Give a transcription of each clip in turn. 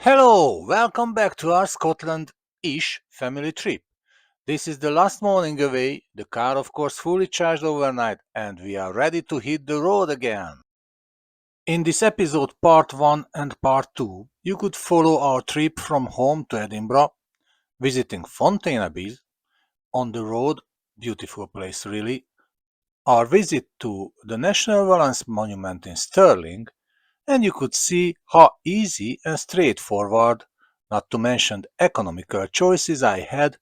Hello, welcome back to our Scotland-ish family trip. This is the last morning away, the car of course fully charged overnight, and we are ready to hit the road again. In this episode part 1 and part 2, you could follow our trip from home to Edinburgh, visiting Fontaine Abbey, on the road, beautiful place really, our visit to the National Valance Monument in Stirling, and you could see how easy and straightforward, not to mention the economical choices I had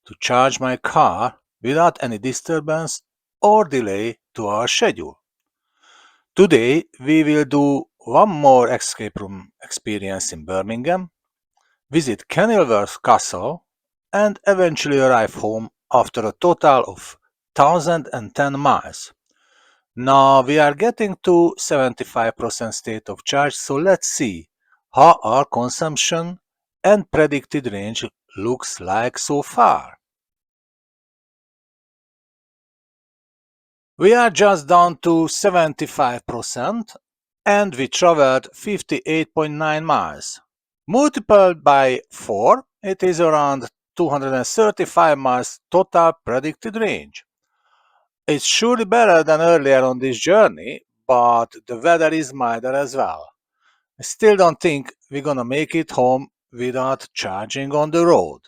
to charge my car without any disturbance or delay to our schedule. Today we will do one more escape room experience in Birmingham, visit Kenilworth Castle, and eventually arrive home after a total of 1010 miles. Now we are getting to 75% state of charge, so let's see how our consumption and predicted range looks like so far. We are just down to 75% and we traveled 58.9 miles. Multiplied by 4, it is around 235 miles total predicted range. It's surely better than earlier on this journey, but the weather is milder as well. I still don't think we're gonna make it home without charging on the road.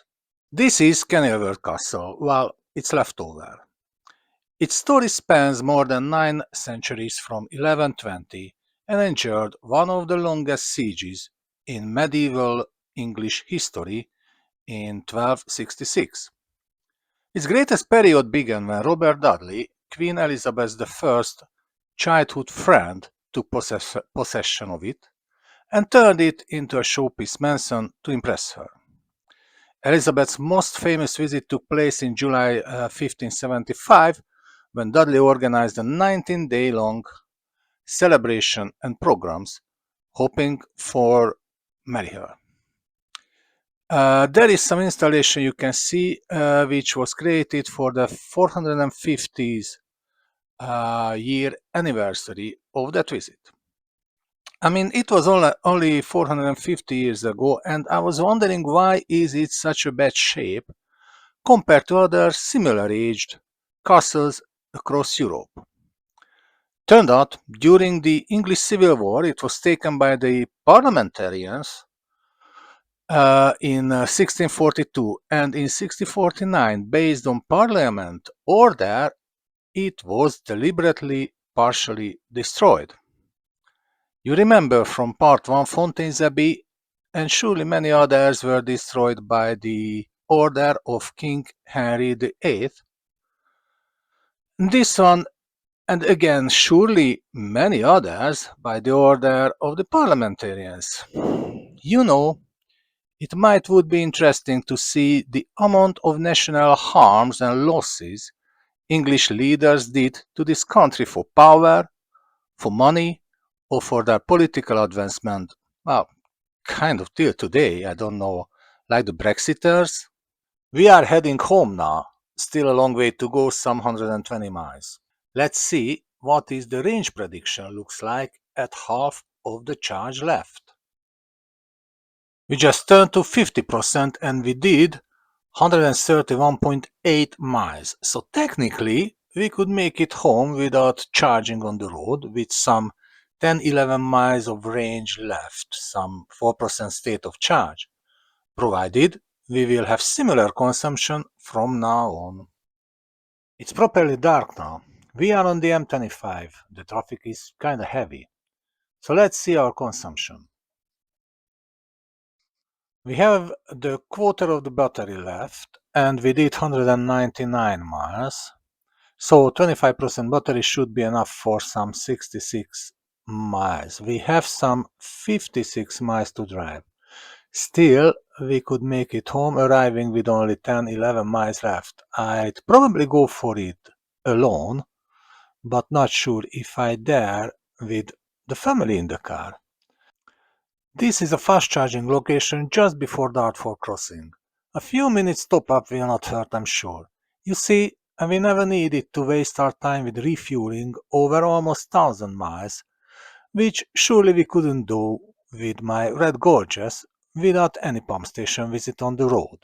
This is Kenilworth Castle. Well, it's leftover. Its story spans more than 9 centuries from 1120 and endured one of the longest sieges in medieval English history in 1266. Its greatest period began when Robert Dudley, Queen Elizabeth I's childhood friend, took possession of it and turned it into a showpiece mansion to impress her. Elizabeth's most famous visit took place in July 1575 when Dudley organized a 19-day-long celebration and programs, hoping for marry her. There is some installation you can see which was created for the 450th year anniversary of that visit. I mean, it was only 450 years ago, and I was wondering why is it such a bad shape compared to other similar-aged castles across Europe. Turned out, during the English Civil War, it was taken by the parliamentarians in 1642, and in 1649, based on parliament order, it was deliberately partially destroyed. You remember from part 1 Fontaine's Abbey, and surely many others were destroyed by the order of King Henry VIII. This one, and again surely many others, by the order of the parliamentarians. You know, it would be interesting to see the amount of national harms and losses English leaders did to this country for power, for money, or for their political advancement. Well, kind of till today, I don't know, like the Brexiters. We are heading home now, still a long way to go, some 120 miles. Let's see what is the range prediction looks like at half of the charge left. We just turned to 50% and we did 131.8 miles, so technically we could make it home without charging on the road with some 10-11 miles of range left, some 4% state of charge, provided we will have similar consumption from now on. It's properly dark now. We are on the M25. The traffic is kinda heavy. So let's see our consumption. We have the quarter of the battery left and we did 199 miles. So 25% battery should be enough for some 66 miles. We have some 56 miles to drive. Still, we could make it home arriving with only 10-11 miles left. I'd probably go for it alone, but not sure if I dare with the family in the car. This is a fast charging location just before Dartford crossing. A few minutes top up will not hurt, I'm sure. You see, we never needed to waste our time with refueling over almost 1000 miles, which surely we couldn't do with my Red Gorges, without any pump station visit on the road.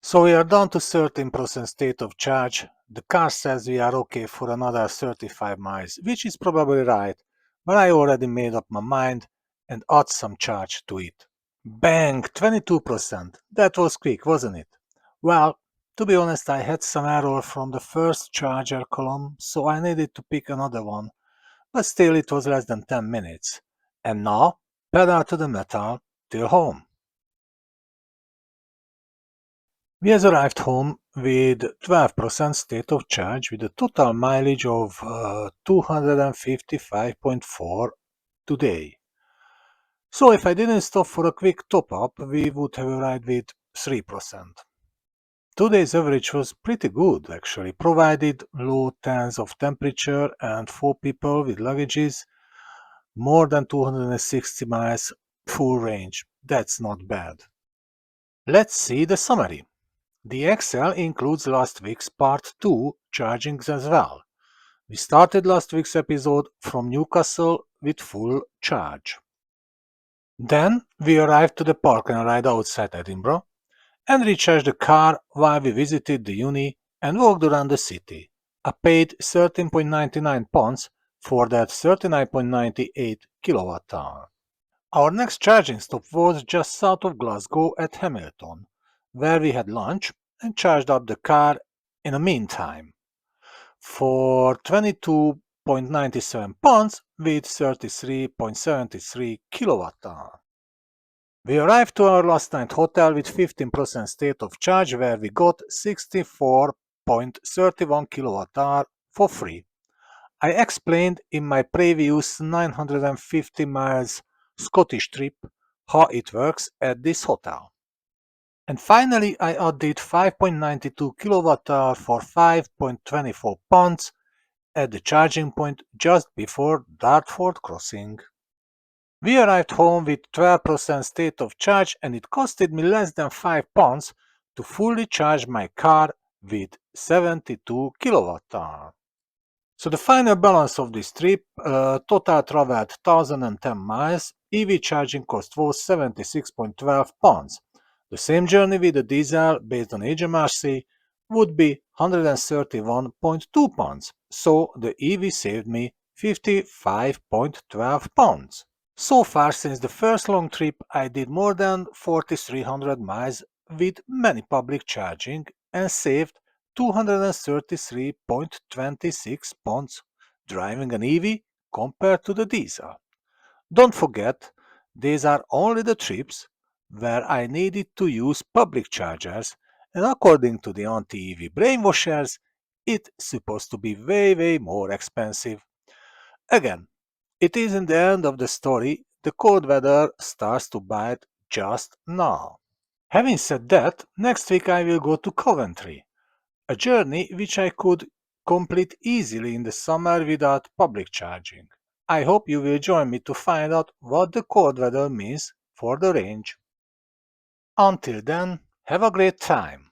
So we are down to 13% state of charge. The car says we are okay for another 35 miles, which is probably right, but I already made up my mind and add some charge to it. Bang! 22%. That was quick, wasn't it? Well, to be honest, I had some error from the first charger column, so I needed to pick another one, but still it was less than 10 minutes. And now, pedal to the metal, till home. We has arrived home with 12% state of charge with a total mileage of 255.4 today. So if I didn't stop for a quick top-up, we would have arrived with 3%. Today's average was pretty good actually, provided low tens of temperature and 4 people with luggages, more than 260 miles full range. That's not bad. Let's see the summary. The Excel includes last week's part 2 chargings as well. We started last week's episode from Newcastle with full charge. Then we arrived to the park and ride outside Edinburgh and recharged the car while we visited the uni and walked around the city. I paid £13.99 for that 39.98 kWh. Our next charging stop was just south of Glasgow at Hamilton, where we had lunch and charged up the car in the meantime for £22.97 with 33.73 kWh. We arrived to our last night hotel with 15% state of charge where we got 64.31 kWh for free. I explained in my previous 950 miles Scottish trip how it works at this hotel. And finally I added 5.92 kWh for £5.24 at the charging point just before Dartford crossing. We arrived home with 12% state of charge and it costed me less than £5 to fully charge my car with 72 kWh. So the final balance of this trip, total traveled 1010 miles, EV charging cost was £76.12. The same journey with a diesel based on HMRC would be £131.2, so the EV saved me £55.12. So far since the first long trip I did more than 4300 miles with many public charging and saved £233.26 driving an EV compared to the diesel. Don't forget, these are only the trips where I needed to use public chargers, and according to the anti-EV brainwashers, it's supposed to be way more expensive. Again, it isn't the end of the story, the cold weather starts to bite just now. Having said that, next week I will go to Coventry, a journey which I could complete easily in the summer without public charging. I hope you will join me to find out what the cold weather means for the range. Until then, have a great time!